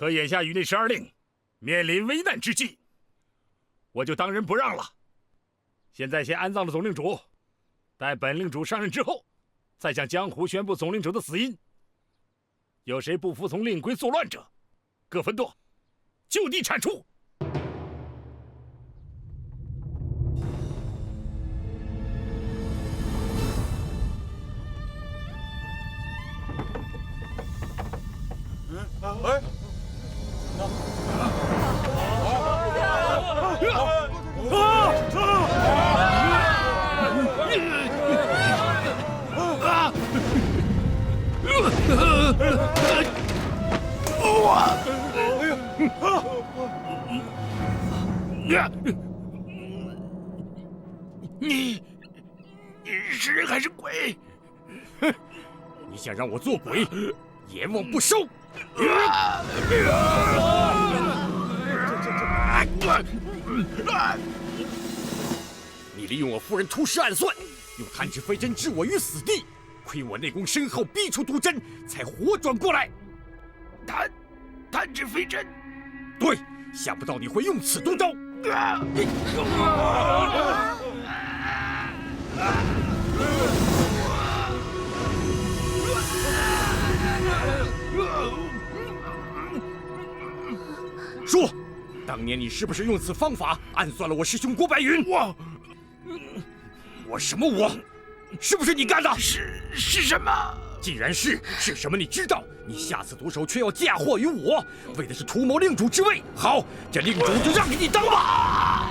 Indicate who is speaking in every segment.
Speaker 1: 可眼下与那12令面临危难之际，我就当仁不让了。现在先安葬了总令主，待本令主上任之后，再向江湖宣布总令主的死因。有谁不服从令规作乱者，各分舵，就地铲除。
Speaker 2: 哎！
Speaker 1: 你是人还是鬼？
Speaker 3: 哼！你想让我做鬼，阎王不收！你利用我夫人图施暗算，用弹指飞针置我于死地，亏我内功深厚，逼出毒针，才活转过来。
Speaker 1: 弹指飞针，
Speaker 3: 对，想不到你会用此毒招。说，当年你是不是用此方法暗算了我师兄郭白云？我什么我？是不是你干的？
Speaker 1: 是什么？
Speaker 3: 既然是什么？你知道，你下次毒手却要嫁祸于我，为的是图谋令主之位。好，这令主就让给你当吧。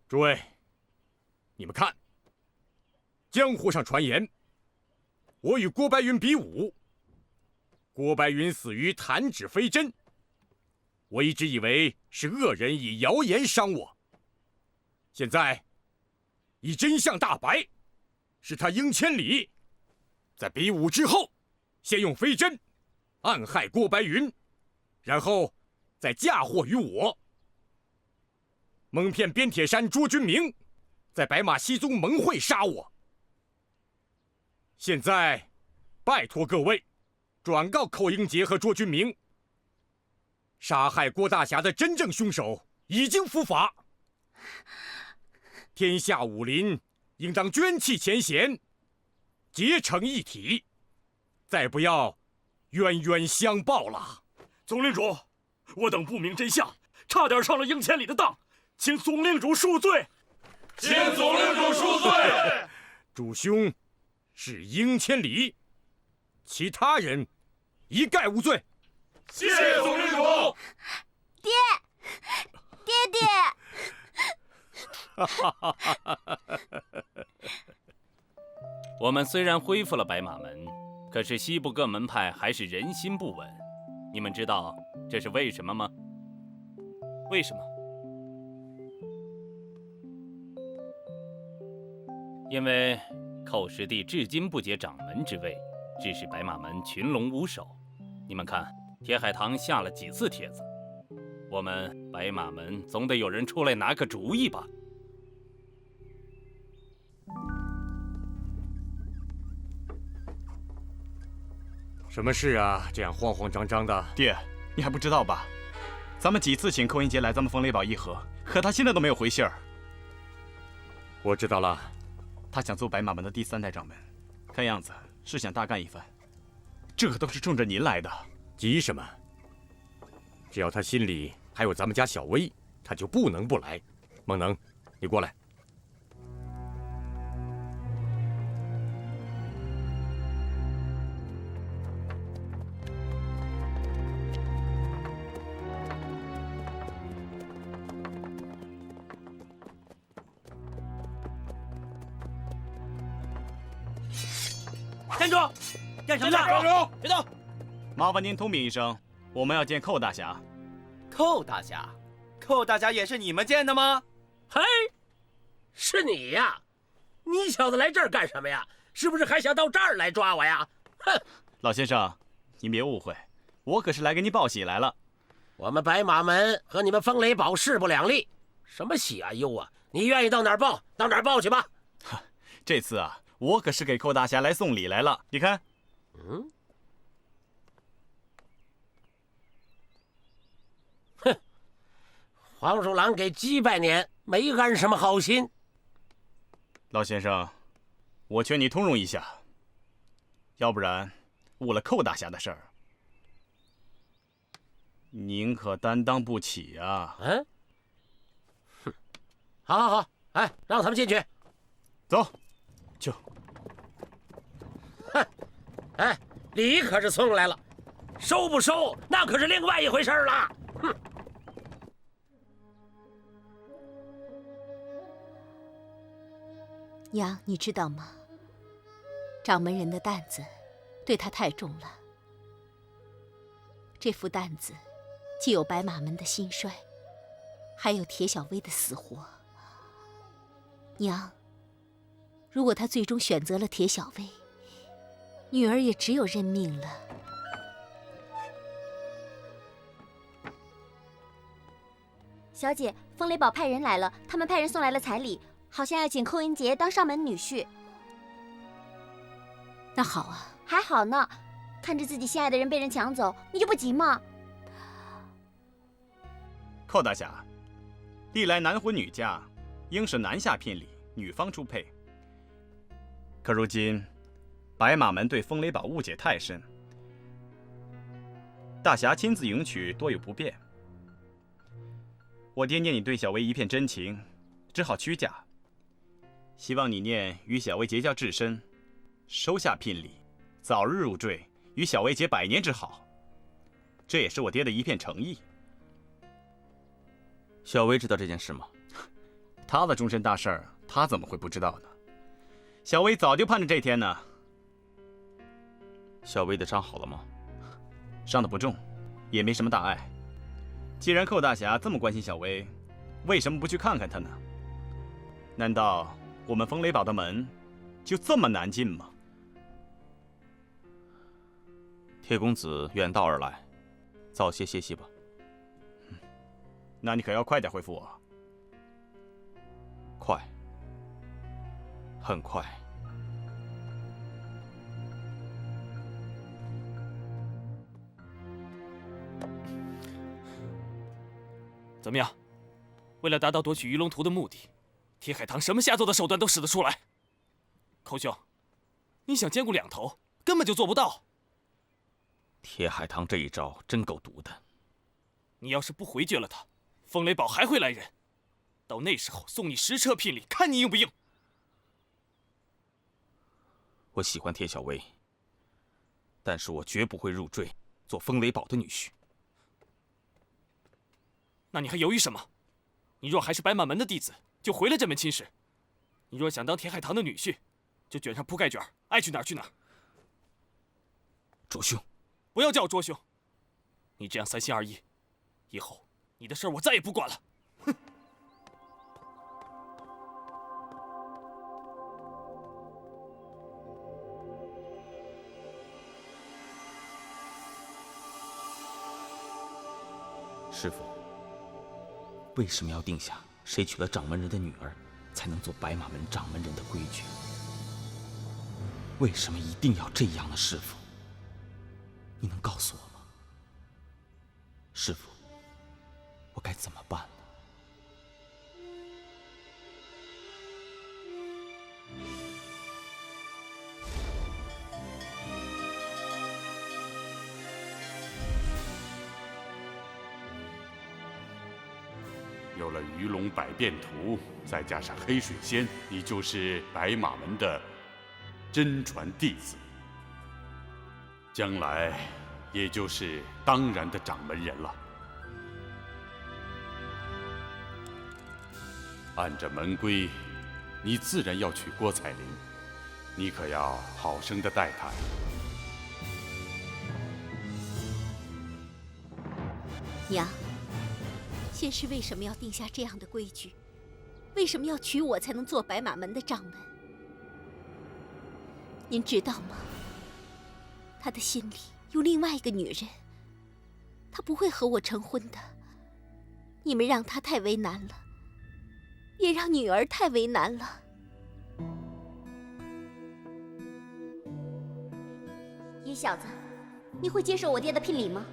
Speaker 3: 诸位，你们看，江湖上传言，我与郭白云比武，郭白云死于弹指飞针。我一直以为是恶人以谣言伤我，现在已真相大白，是他应千里在比武之后，先用飞针暗害郭白云，然后再嫁祸于我。蒙骗边铁山卓君明，在白马西宗盟会杀我。现在，拜托各位，转告寇英杰和卓君明，杀害郭大侠的真正凶手已经伏法。天下武林应当捐弃前嫌，结成一体，再不要冤冤相报了。
Speaker 4: 总令主，我等不明真相，差点上了应千里的当。请总令主恕罪，
Speaker 2: 请总令主恕罪。
Speaker 3: 主凶是应千里，其他人一概无罪。
Speaker 2: 谢总令主。
Speaker 5: 爹，
Speaker 6: 我们虽然恢复了白马门，可是西部各门派还是人心不稳。你们知道这是为什么吗？为什么？因为寇师弟至今不解掌门之位，致使白马门群龙无首。你们看，铁海棠下了几次帖子，我们白马门总得有人出来拿个主意吧。
Speaker 3: 什么事啊？这样慌慌张张的。
Speaker 7: 爹，你还不知道吧？咱们几次请寇英杰来咱们风雷堡议和，可他现在都没有回信儿。
Speaker 3: 我知道了。
Speaker 7: 他想做白马门的第3代掌门，看样子是想大干一番。这可都是冲着您来的。
Speaker 3: 急什么？只要他心里还有咱们家小薇，他就不能不来。孟能，你过来。
Speaker 4: 站住！干什么呢？
Speaker 2: 站住！
Speaker 4: 别动！
Speaker 7: 麻烦您通禀一声，我们要见寇大侠。
Speaker 8: 寇大侠，
Speaker 5: 寇大侠也是你们建的吗？
Speaker 8: 嘿，是你呀！你小子来这儿干什么呀？是不是还想到这儿来抓我呀？哼！
Speaker 7: 老先生，您别误会，我可是来给你报喜来了。
Speaker 8: 我们白马门和你们风雷堡势不两立，什么喜啊忧啊？你愿意到哪儿报，到哪儿报去吧。
Speaker 7: 这次啊，我可是给寇大侠来送礼来了。你看，
Speaker 8: 哼，黄鼠狼给鸡拜年，没安什么好心。
Speaker 7: 老先生，我劝你通融一下，要不然误了寇大侠的事儿，您可担当不起啊。
Speaker 8: 哼，好，哎，让他们进去。
Speaker 7: 走，就。
Speaker 8: 哼，哎，礼可是送来了，收不收那可是另外一回事了。哼。
Speaker 9: 娘，你知道吗？掌门人的担子对他太重了。这副担子既有白马门的兴衰，还有铁小薇的死活。娘，如果他最终选择了铁小薇，女儿也只有认命了。
Speaker 10: 小姐，风雷堡派人来了，他们派人送来了彩礼，好像要请寇英杰当上门女婿。
Speaker 9: 那好啊，
Speaker 10: 还好呢。看着自己心爱的人被人抢走，你就不急吗？
Speaker 7: 寇大侠，历来男婚女嫁，应是男下聘礼，女方出配。可如今，白马门对风雷堡误解太深，大侠亲自迎娶多有不便。我爹念你对小薇一片真情，只好屈驾。希望你念与小薇结交至深，收下聘礼，早日入赘，与小薇结百年之好。这也是我爹的一片诚意。
Speaker 11: 小薇知道这件事吗？
Speaker 7: 他的终身大事儿，他怎么会不知道呢？小薇早就盼着这天呢。
Speaker 11: 小薇的伤好了吗？
Speaker 7: 伤得不重，也没什么大碍。既然寇大侠这么关心小薇，为什么不去看看她呢？难道我们风雷堡的门就这么难进吗？
Speaker 11: 铁公子远道而来，早些歇息吧。
Speaker 7: 那你可要快点回复我。
Speaker 11: 快，很快。
Speaker 12: 怎么样？为了达到夺取鱼龙图的目的，铁海棠什么下作的手段都使得出来。寇兄，你想兼顾两头，根本就做不到。
Speaker 11: 铁海棠这一招真够毒的。
Speaker 12: 你要是不回绝了他，风雷堡还会来人。到那时候送你10车聘礼，看你应不应。
Speaker 11: 我喜欢铁小薇，但是我绝不会入赘做风雷堡的女婿。
Speaker 12: 那你还犹豫什么？你若还是白马门的弟子，就回了这门亲事；你若想当铁海棠的女婿，就卷上铺盖卷，爱去哪儿去哪儿。
Speaker 11: 卓兄，
Speaker 12: 不要叫我卓兄，你这样三心二意，以后你的事儿我再也不管了。哼！
Speaker 11: 师父，为什么要定下谁娶了掌门人的女儿才能做白马门掌门人的规矩？为什么一定要这样呢？师父，你能告诉我吗？师父，我该怎么办呢？
Speaker 2: 有了鱼龙百变图，再加上黑水仙，你就是白马门的真传弟子，将来也就是当然的掌门人了。按着门规，你自然要娶郭彩玲，你可要好生的待她呀。
Speaker 9: 娘，先师为什么要定下这样的规矩？为什么要娶我才能做白马门的掌门？您知道吗？他的心里有另外一个女人，他不会和我成婚的。你们让他太为难了，也让女儿太为难了。
Speaker 10: 野小子，你会接受我爹的聘礼吗？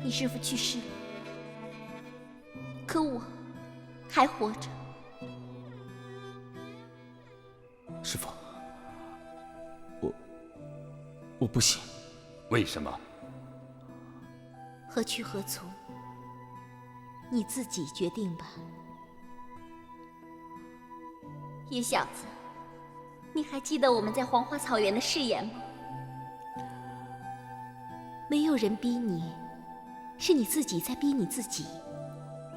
Speaker 10: 你师父去世了，可我还活着。
Speaker 11: 师父，我不行。
Speaker 2: 为什么？
Speaker 9: 何去何从，你自己决定吧。
Speaker 10: 野小子，你还记得我们在黄花草原的誓言吗？
Speaker 9: 没有人逼你，是你自己在逼你自己。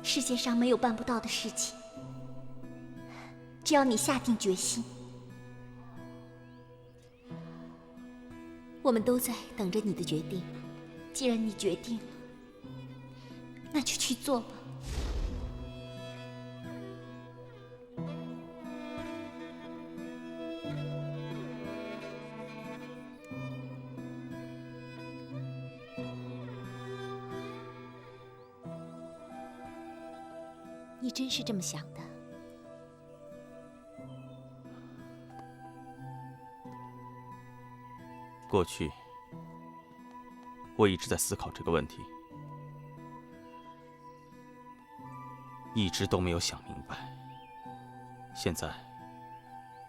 Speaker 10: 世界上没有办不到的事情，只要你下定决心。
Speaker 9: 我们都在等着你的决定。
Speaker 10: 既然你决定了，那就去做吧。
Speaker 9: 你真是这么想的？
Speaker 11: 过去，我一直在思考这个问题，一直都没有想明白。现在，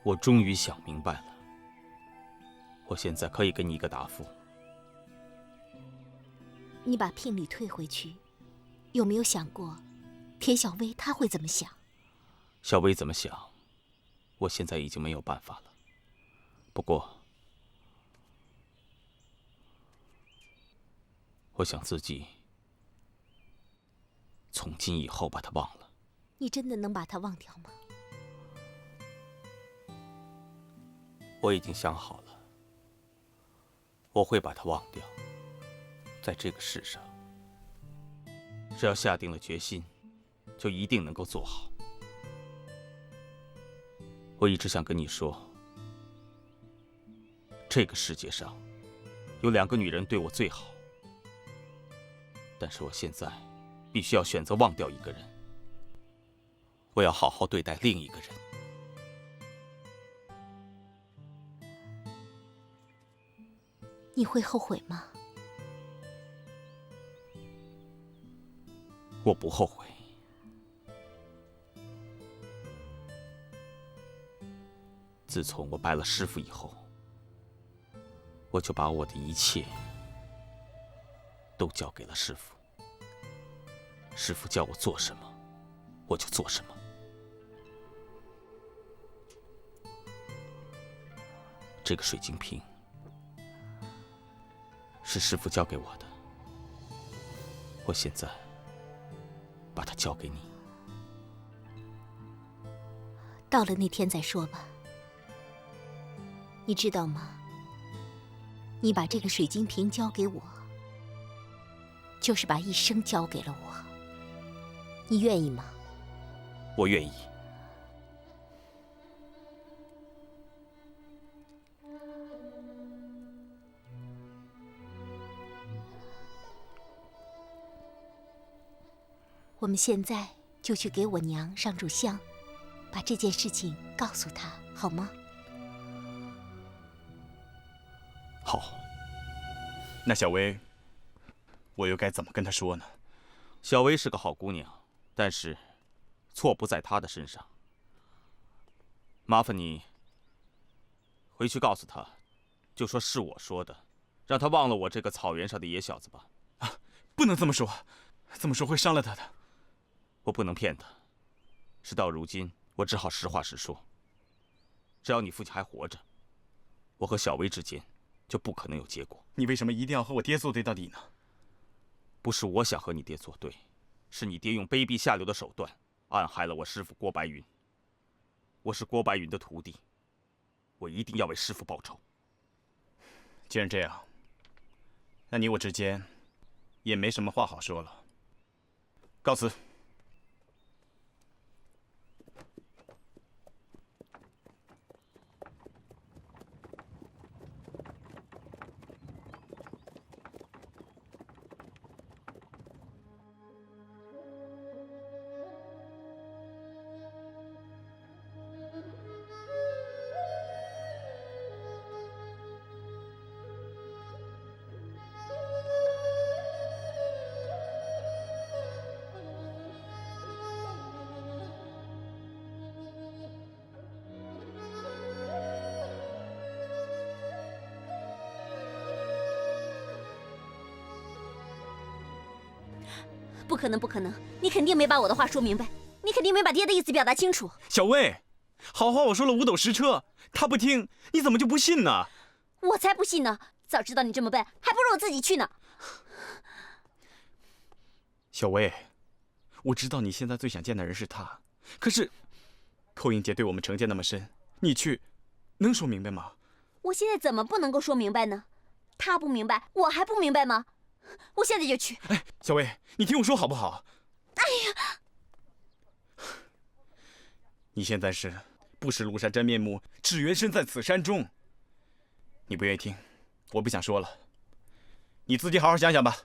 Speaker 11: 我终于想明白了。我现在可以给你一个答复。
Speaker 9: 你把聘礼退回去，有没有想过，铁小薇她会怎么想？
Speaker 11: 小薇怎么想，我现在已经没有办法了。不过，我想自己从今以后把她忘了。
Speaker 9: 你真的能把她忘掉吗？
Speaker 11: 我已经想好了，我会把她忘掉。在这个世上，只要下定了决心，就一定能够做好。我一直想跟你说，这个世界上有2个女人对我最好，但是我现在必须要选择忘掉一个人，我要好好对待另一个人。
Speaker 9: 你会后悔吗？
Speaker 11: 我不后悔。自从我拜了师父以后，我就把我的一切都交给了师父。师父叫我做什么，我就做什么。这个水晶瓶是师父交给我的，我现在把它交给你。
Speaker 9: 到了那天再说吧。你知道吗？你把这个水晶瓶交给我，就是把一生交给了我。你愿意吗？
Speaker 11: 我愿意。
Speaker 9: 我们现在就去给我娘上炷香，把这件事情告诉她，好吗？
Speaker 7: 好。那小薇，我又该怎么跟她说呢？
Speaker 11: 小薇是个好姑娘，但是错不在她的身上。麻烦你回去告诉她，就说是我说的，让她忘了我这个草原上的野小子吧。
Speaker 7: 啊，不能这么说，这么说会伤了她的。
Speaker 11: 我不能骗她。事到如今，我只好实话实说。只要你父亲还活着，我和小薇之间就不可能有结果。
Speaker 7: 你为什么一定要和我爹作对到底呢？
Speaker 11: 不是我想和你爹作对，是你爹用卑鄙下流的手段暗害了我师父郭白云。我是郭白云的徒弟，我一定要为师父报仇。
Speaker 7: 既然这样，那你我之间也没什么话好说了。告辞。
Speaker 10: 不可能，不可能！你肯定没把我的话说明白，你肯定没把爹的意思表达清楚。
Speaker 7: 小薇，好话我说了五斗十车，他不听，你怎么就不信呢？
Speaker 10: 我才不信呢！早知道你这么笨，还不如我自己去呢。
Speaker 7: 小薇，我知道你现在最想见的人是他，可是寇英杰对我们成见那么深，你去能说明白吗？
Speaker 10: 我现在怎么不能够说明白呢？他不明白，我还不明白吗？我现在就去。
Speaker 7: 哎，小薇，你听我说好不好？
Speaker 10: 哎呀，
Speaker 7: 你现在是不识庐山真面目，只缘身在此山中。你不愿意听，我不想说了，你自己好好想想吧。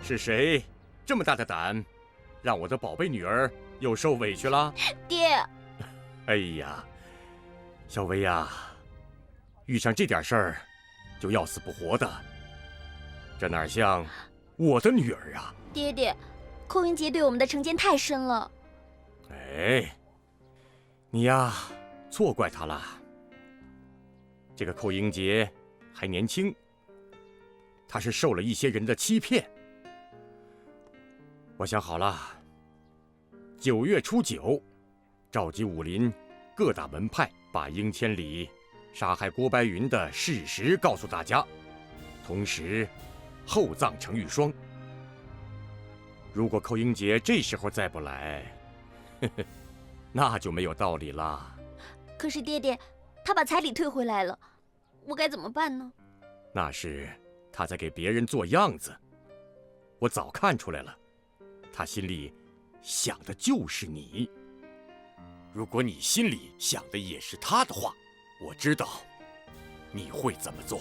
Speaker 3: 是谁这么大的胆，让我的宝贝女儿又受委屈了？
Speaker 10: 爹！
Speaker 3: 哎呀，小薇呀，遇上这点事儿就要死不活的，这哪像我的女儿啊？
Speaker 10: 爹爹，寇英杰对我们的成见太深了。
Speaker 3: 哎，你呀，错怪他了。这个寇英杰还年轻，他是受了一些人的欺骗。我想好了，9月初9，召集武林各大门派，把英千里杀害郭白云的事实告诉大家，同时厚葬程玉霜。如果寇英杰这时候再不来，那就没有道理了。
Speaker 10: 可是爹爹，他把彩礼退回来了，我该怎么办呢？
Speaker 3: 那是他在给别人做样子，我早看出来了，他心里想的就是你。如果你心里想的也是他的话，我知道你会怎么做。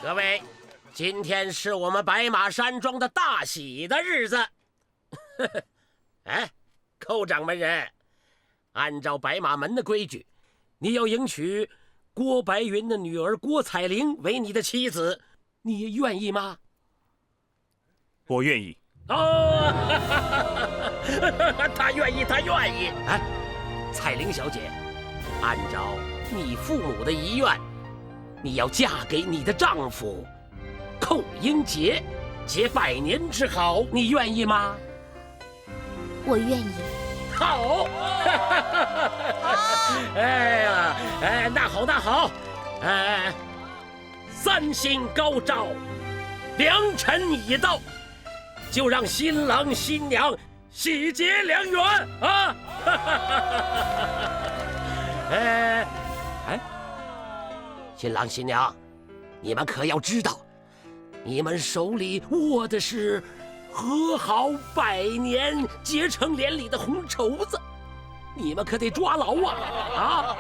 Speaker 8: 各位，今天是我们白马山庄的大喜的日子。哎，寇掌门人，按照白马门的规矩，你要迎娶郭白云的女儿郭彩玲为你的妻子，你愿意吗？
Speaker 7: 我愿意。
Speaker 8: 哦，他愿意，他愿意。哎，彩玲小姐，按照你父母的遗愿，你要嫁给你的丈夫寇英杰，结百年之好，你愿意吗？
Speaker 10: 我愿意。
Speaker 8: 好。哎呀，哎，那好，那好，哎，三星高照，良辰已到，就让新郎新娘喜结良缘啊！哎，新郎新娘，你们可要知道，你们手里握的是和好百年、结成连理的红绸子，你们可得抓牢啊！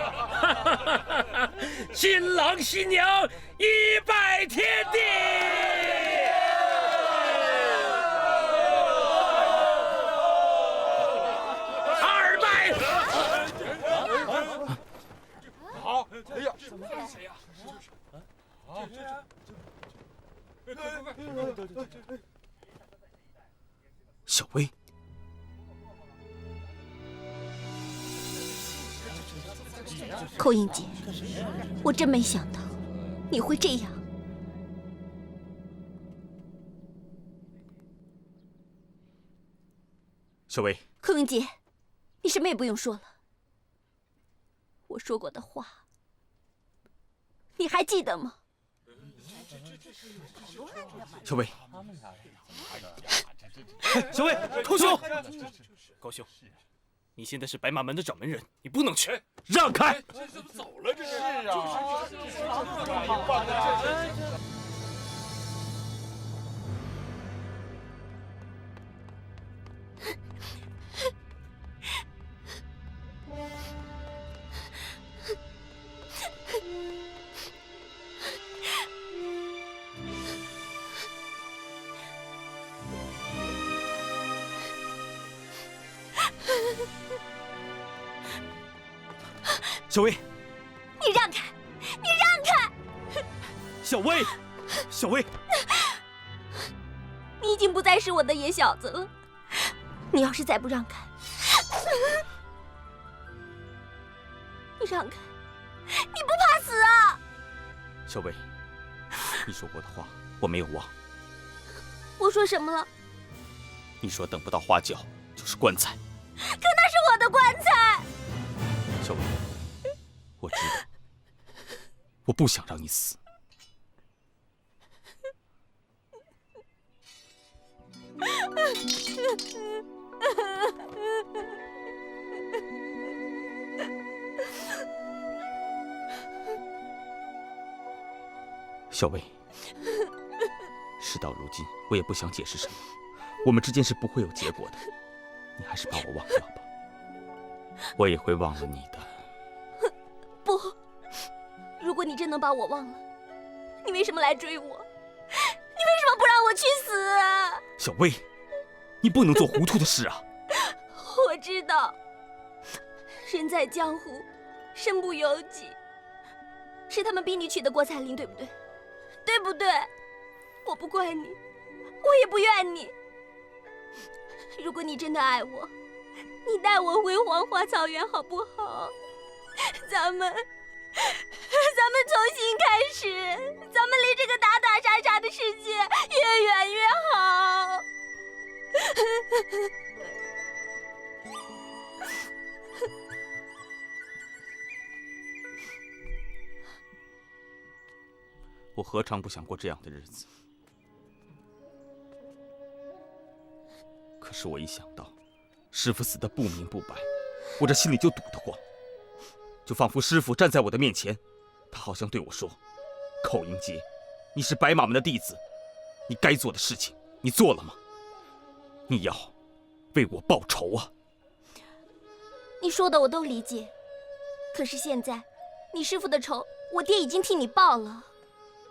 Speaker 8: 新郎新娘一拜天地。
Speaker 3: 好，哎呀，
Speaker 4: 谁呀？
Speaker 11: 小薇，
Speaker 9: 寇英杰，我真没想到你会这样。
Speaker 11: 小薇，
Speaker 9: 寇英杰，你什么也不用说了。我说过的话，你还记得吗？
Speaker 11: 小薇，
Speaker 12: 小薇，寇兄，高兄，你现在是白马门的掌门人，你不能去。
Speaker 11: 让开！
Speaker 4: 这怎么走了？这是啊！
Speaker 11: 小薇，
Speaker 9: 你让开！你让开！
Speaker 11: 小薇，小薇，
Speaker 9: 你已经不再是我的野小子了。你要是再不让开，你让开！你不怕死啊？
Speaker 11: 小薇，你说过的话我没有忘。
Speaker 9: 我说什么了？
Speaker 11: 你说等不到花轿就是棺材。
Speaker 9: 可那是我的棺材。
Speaker 11: 小薇，我知道，我不想让你死。小薇，事到如今，我也不想解释什么，我们之间是不会有结果的，你还是把我忘掉吧，我也会忘了你的。
Speaker 9: 不，如果你真能把我忘了，你为什么来追我？你为什么不让我去死啊？
Speaker 11: 小薇，你不能做糊涂的事啊！
Speaker 9: 我知道，人在江湖，身不由己，是他们逼你娶的郭采玲，对不对？对不对？我不怪你，我也不怨你。如果你真的爱我，你带我回黄花草原好不好？咱们重新开始，咱们离这个打打杀杀的世界越远越好。
Speaker 11: 我何尝不想过这样的日子？可是我一想到师父死得不明不白，我这心里就堵得慌，就仿佛师父站在我的面前，他好像对我说：“寇英杰，你是白马门的弟子，你该做的事情你做了吗？你要为我报仇啊！”
Speaker 9: 你说的我都理解，可是现在你师父的仇，我爹已经替你报了。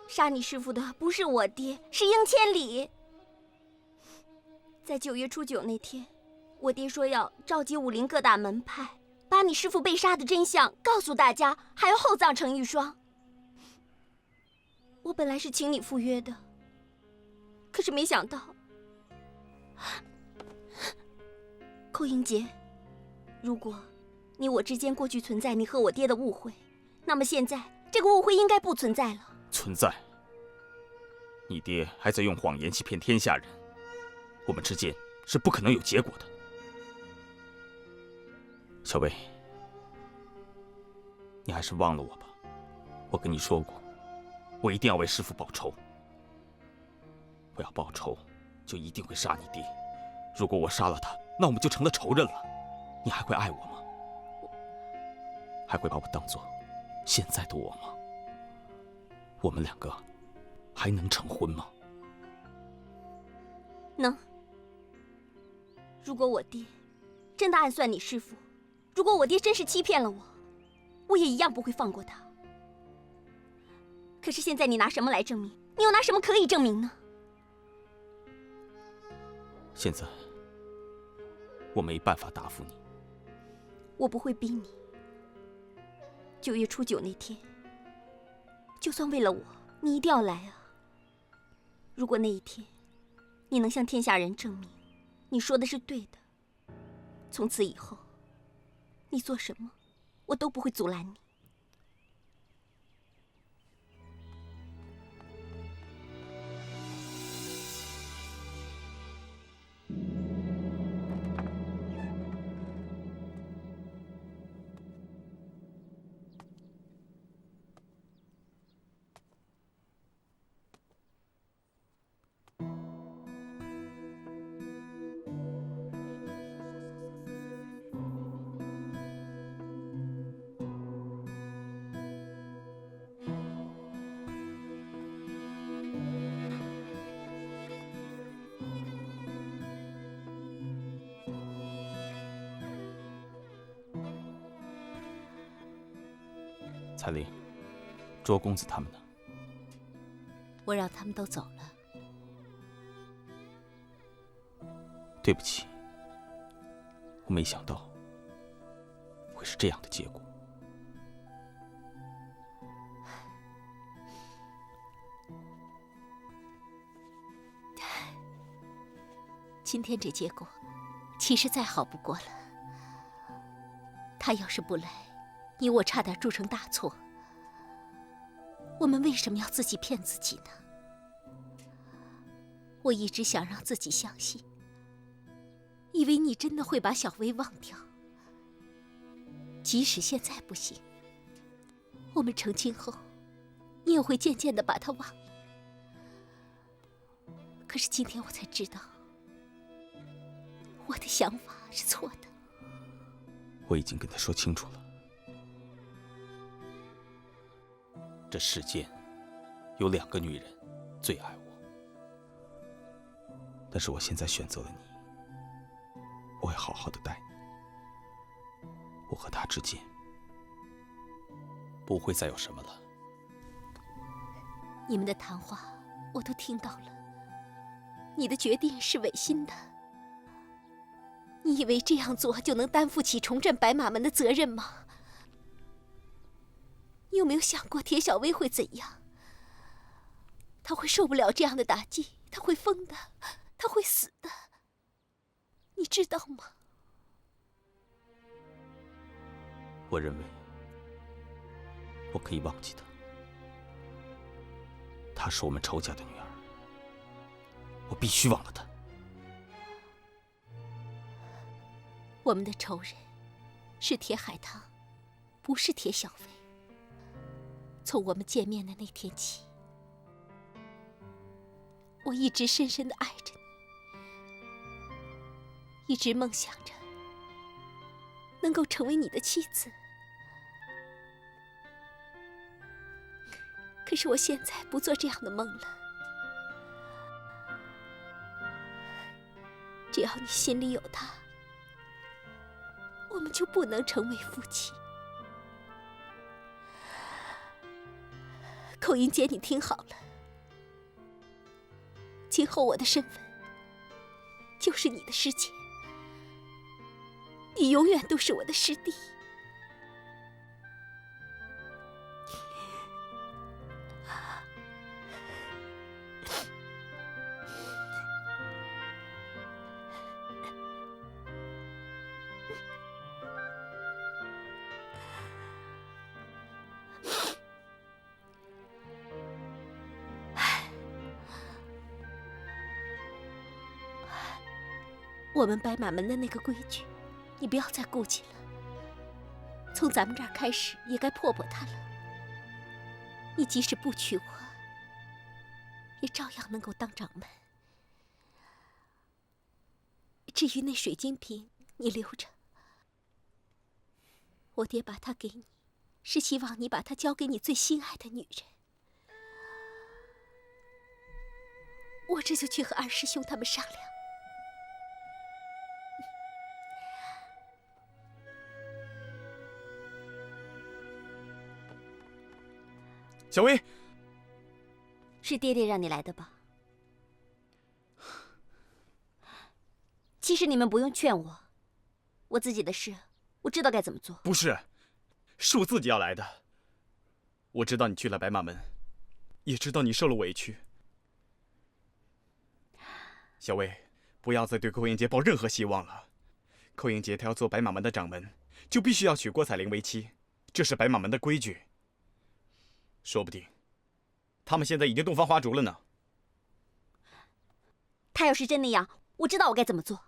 Speaker 9: 杀你师父的不是我爹，是应千里。在9月初9那天，我爹说要召集武林各大门派，把你师父被杀的真相告诉大家，还要厚葬程玉霜。我本来是请你赴约的，可是没想到，寇英杰，如果你我之间过去存在你和我爹的误会，那么现在这个误会应该不存在了。
Speaker 11: 存在。你爹还在用谎言欺骗天下人，我们之间是不可能有结果的。小薇，你还是忘了我吧。我跟你说过，我一定要为师父报仇。我要报仇，就一定会杀你爹。如果我杀了他，那我们就成了仇人了。你还会爱我吗？还会把我当做现在的我吗？我们两个还能成婚吗？
Speaker 10: 能。如果我爹真的暗算你师父，如果我爹真是欺骗了我，我也一样不会放过他。可是现在你拿什么来证明？你又拿什么可以证明呢？
Speaker 11: 现在我没办法答复你。
Speaker 10: 我不会逼你。9月初9那天，就算为了我，你一定要来啊！如果那一天，你能向天下人证明你说的是对的，从此以后，你做什么，我都不会阻拦你。
Speaker 11: 彩玲，卓公子他们呢？
Speaker 9: 我让他们都走了。
Speaker 11: 对不起，我没想到会是这样的结果。
Speaker 9: 今天这结果，其实再好不过了。他要是不来，你我差点铸成大错。我们为什么要自己骗自己呢？我一直想让自己相信，以为你真的会把小薇忘掉。即使现在不行，我们成亲后，你也会渐渐地把她忘了。可是今天我才知道，我的想法是错的。
Speaker 11: 我已经跟他说清楚了。这世间有2个女人最爱我，但是我现在选择了你，我会好好的待你。我和他之间不会再有什么了。
Speaker 9: 你们的谈话我都听到了，你的决定是违心的。你以为这样做就能担负起重振白马门的责任吗？你有没有想过铁小薇会怎样？她会受不了这样的打击，她会疯的，她会死的，你知道吗？
Speaker 11: 我认为我可以忘记她，她是我们仇家的女儿，我必须忘了她。
Speaker 9: 我们的仇人是铁海棠，不是铁小薇。从我们见面的那天起，我一直深深地爱着你，一直梦想着能够成为你的妻子。可是我现在不做这样的梦了。只要你心里有他，我们就不能成为夫妻。口音姐，你听好了，今后我的身份就是你的师姐，你永远都是我的师弟。我们白马门的那个规矩，你不要再顾忌了。从咱们这儿开始，也该破破它了。你即使不娶我，也照样能够当掌门。至于那水晶瓶，你留着。我爹把它给你，是希望你把它交给你最心爱的女人。我这就去和二师兄他们商量。
Speaker 3: 小薇，
Speaker 10: 是爹爹让你来的吧？其实你们不用劝我，我自己的事我知道该怎么做。
Speaker 7: 不是，是我自己要来的。我知道你去了白马门，也知道你受了委屈。小薇，不要再对寇英杰抱任何希望了。寇英杰他要做白马门的掌门，就必须要娶郭彩玲为妻，这是白马门的规矩。说不定，他们现在已经洞房花烛了呢。
Speaker 10: 他要是真那样，我知道我该怎么做。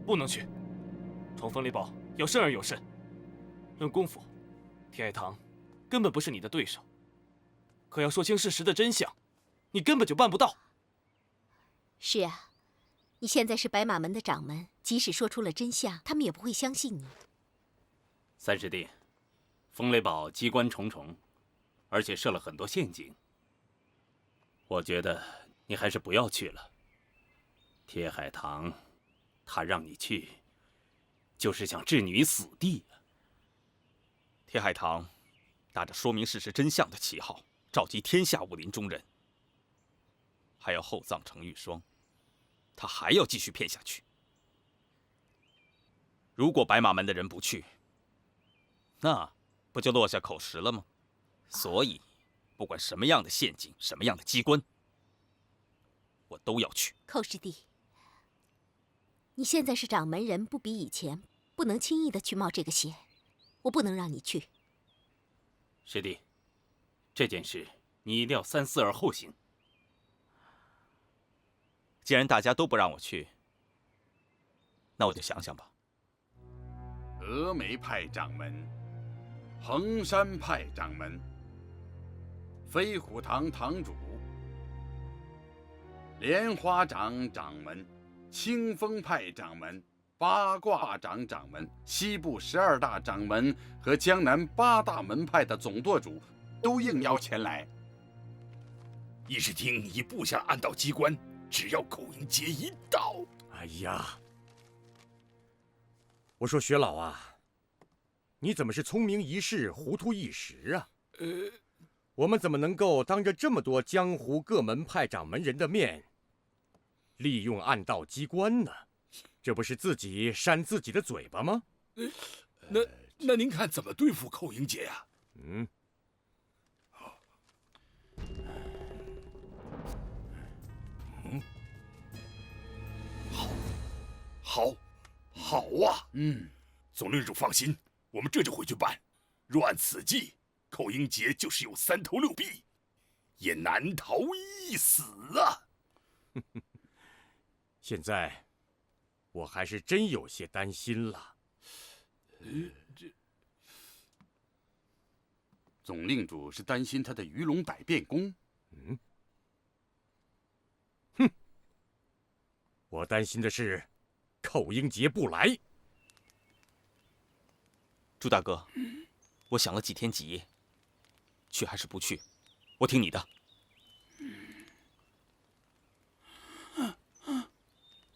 Speaker 12: 不能去，闯风雷堡要慎而有慎。论功夫，铁海棠根本不是你的对手。可要说清事实的真相，你根本就办不到。
Speaker 9: 是啊，你现在是白马门的掌门，即使说出了真相，他们也不会相信你。
Speaker 6: 三师弟，风雷堡机关重重，而且设了很多陷阱。我觉得你还是不要去了。铁海棠，他让你去，就是想置你于死地啊！
Speaker 11: 铁海棠打着说明事实真相的旗号，召集天下武林中人，还要厚葬程玉霜，他还要继续骗下去。如果白马门的人不去，那不就落下口实了吗？所以，不管什么样的陷阱，什么样的机关，我都要去。
Speaker 9: 寇师弟，你现在是掌门人，不比以前，不能轻易的去冒这个险，我不能让你去。
Speaker 6: 师弟，这件事你一定要三思而后行。
Speaker 11: 既然大家都不让我去，那我就想想吧。
Speaker 2: 峨眉派掌门，衡山派掌门，飞虎堂堂主，莲花掌掌门，清风派掌门，八卦掌掌门，西部12大掌门和江南8大门派的总舵主都应邀前来。
Speaker 1: 议事厅已布下暗道机关，只要寇英杰一到，
Speaker 3: 哎呀，我说薛老啊，你怎么是聪明一世，糊涂一时啊？我们怎么能够当着这么多江湖各门派掌门人的面，利用暗道机关呢？这不是自己扇自己的嘴巴吗？
Speaker 1: 那您看怎么对付寇英杰呀？好啊！总领主放心，我们这就回去办。若按此计，寇英杰就是有3头6臂，也难逃一死啊！
Speaker 3: 现在我还是真有些担心了。
Speaker 2: 总令主是担心他的鱼龙百变功？
Speaker 3: 我担心的是寇英杰不来。
Speaker 11: 朱大哥，我想了几天几夜，去还是不去，我听你的。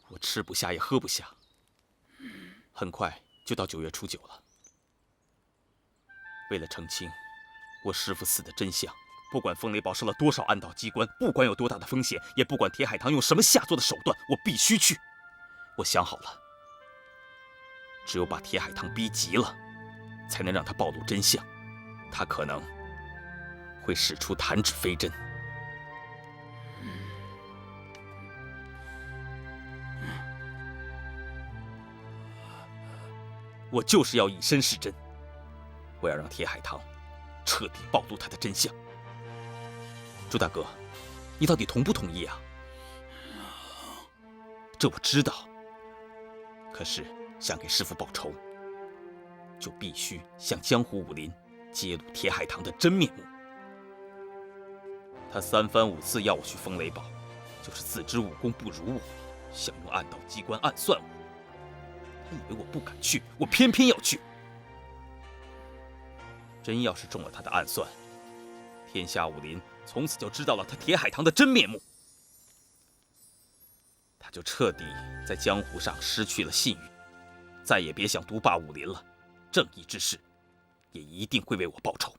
Speaker 11: 我吃不下也喝不下，很快就到9月初9了。为了澄清我师父死的真相，不管风雷堡设了多少暗道机关，不管有多大的风险，也不管铁海棠用什么下作的手段，我必须去。我想好了，只有把铁海棠逼急了，才能让他暴露真相。他可能会使出弹指飞针。我就是要以身试真，我要让铁海棠彻底暴露他的真相。朱大哥，你到底同不同意啊？这我知道，可是想给师父报仇，就必须向江湖武林揭露铁海棠的真面目。他3番5次要我去风雷堡，就是自知武功不如我，想用暗道机关暗算我。他以为我不敢去，我偏偏要去。真要是中了他的暗算，天下武林从此就知道了他铁海棠的真面目。他就彻底在江湖上失去了信誉，再也别想独霸武林了。正义之士也一定会为我报仇。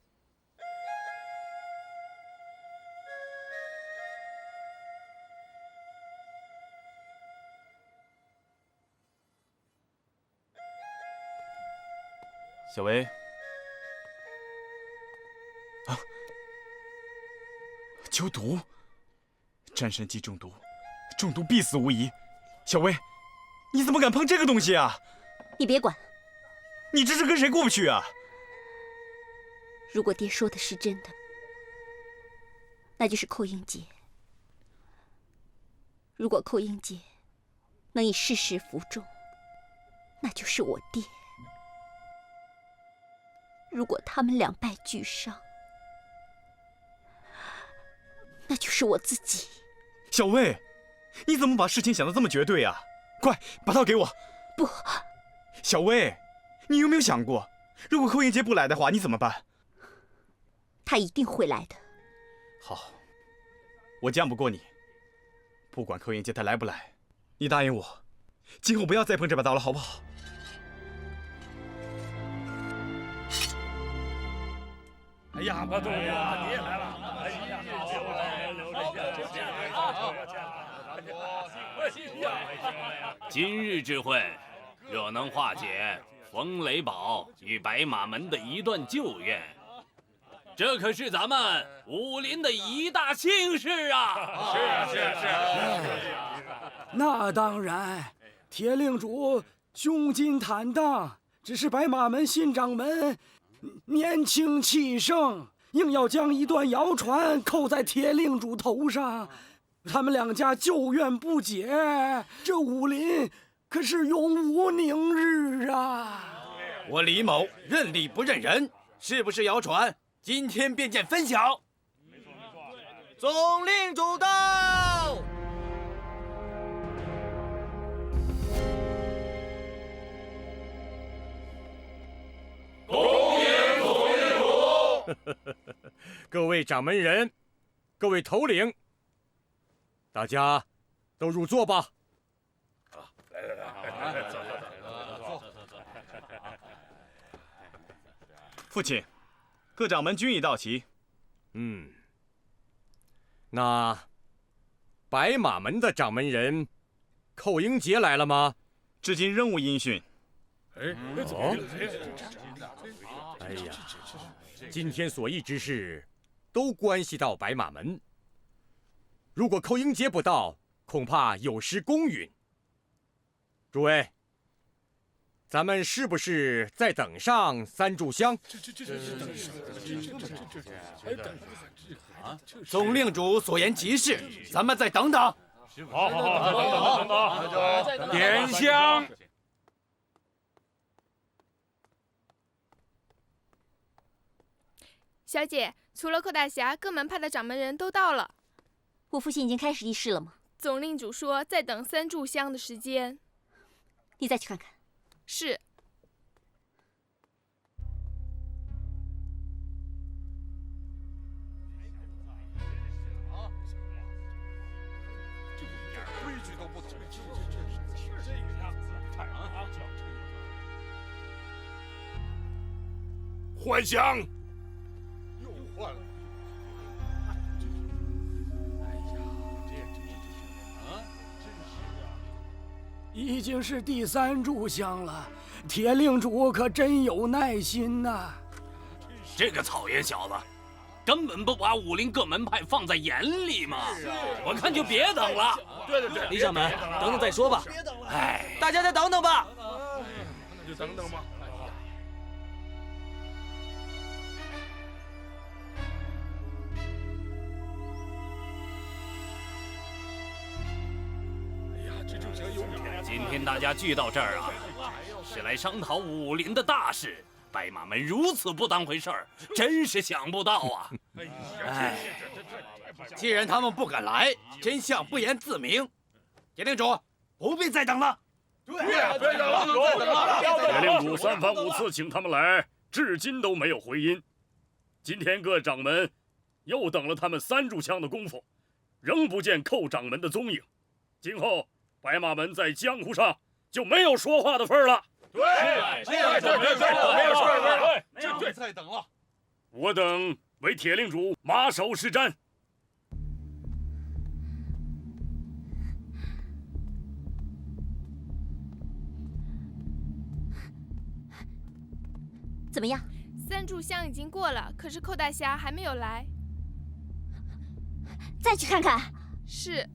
Speaker 11: 小薇，
Speaker 7: 秋毒，战神级中毒，中毒必死无疑。小薇，你怎么敢碰这个东西啊？
Speaker 10: 你别管。
Speaker 7: 你这是跟谁过不去啊？
Speaker 10: 如果爹说的是真的，那就是寇英杰。如果寇英杰能以事实服众，那就是我爹。如果他们两败俱伤，那就是我自己。
Speaker 7: 小薇，你怎么把事情想得这么绝对啊？快把刀给我！
Speaker 10: 不，
Speaker 7: 小薇，你有没有想过，如果寇英杰不来的话，你怎么办？
Speaker 10: 他一定会来的。
Speaker 7: 好，我犟不过你。不管寇英杰他来不来，你答应我，今后不要再碰这把刀了，好不好？
Speaker 1: 哎呀，不对呀，爹来了！哎呀，
Speaker 6: 今日之会，若能化解冯雷宝与白马门的一段旧怨，这可是咱们武林的一大幸事啊！
Speaker 4: 是。那当然，铁令主胸襟坦荡，只是白马门新掌门年轻气盛，硬要将一段谣传扣在铁令主头上，他们两家旧怨不解，这武林可是永无宁日啊！
Speaker 5: 我李某认理不认人，是不是谣传？今天便见分晓。总令主到。
Speaker 3: 各位掌门人，各位头领，大家都入座吧。
Speaker 7: 父亲，各掌门均已到齐。
Speaker 3: 那白马门的掌门人寇英杰来了吗？
Speaker 7: 至今仍无音讯。
Speaker 3: 哎呀，今天所议之事，都关系到白马门。如果寇英杰不到，恐怕有失公允。诸位，咱们是不是再等上3炷香？
Speaker 5: 总令主所言极是，咱们再等等。
Speaker 1: 好，点香。
Speaker 13: 小姐，除了寇大侠，各门派的掌门人都到了。
Speaker 10: 我父亲已经开始议事了吗？
Speaker 13: 总令主说再等3炷香的时间。
Speaker 10: 你再去看看。
Speaker 13: 是。
Speaker 2: 规矩都不懂，是
Speaker 1: 这个样子。换香。
Speaker 2: 又换了。
Speaker 4: 已经是第3炷香了，铁令主可真有耐心呐！
Speaker 6: 这个草原小子，根本不把武林各门派放在眼里嘛！我看就别等了。
Speaker 12: 对，李掌门，等等再说吧。
Speaker 6: 哎，
Speaker 5: 大家再等等吧。
Speaker 1: 那就等等吧。
Speaker 6: 今天大家聚到这儿啊，是来商讨武林的大事。白马门如此不当回事儿，真是想不到啊！哎，
Speaker 5: 既然他们不敢来，真相不言自明。铁令主，不必再等了。
Speaker 1: 别等了！铁令主3番5次请他们来，至今都没有回音。今天各掌门又等了他们3炷香的功夫，仍不见寇掌门的踪影。今后白马门在江湖上就没有说话的份儿了。
Speaker 2: 对，没有说的份儿，对，再等了。
Speaker 1: 我等为铁令主马首是瞻。
Speaker 10: 怎么样
Speaker 13: ？3炷香已经过了，可是寇大侠还没有来。
Speaker 10: 再去看看。
Speaker 13: 是。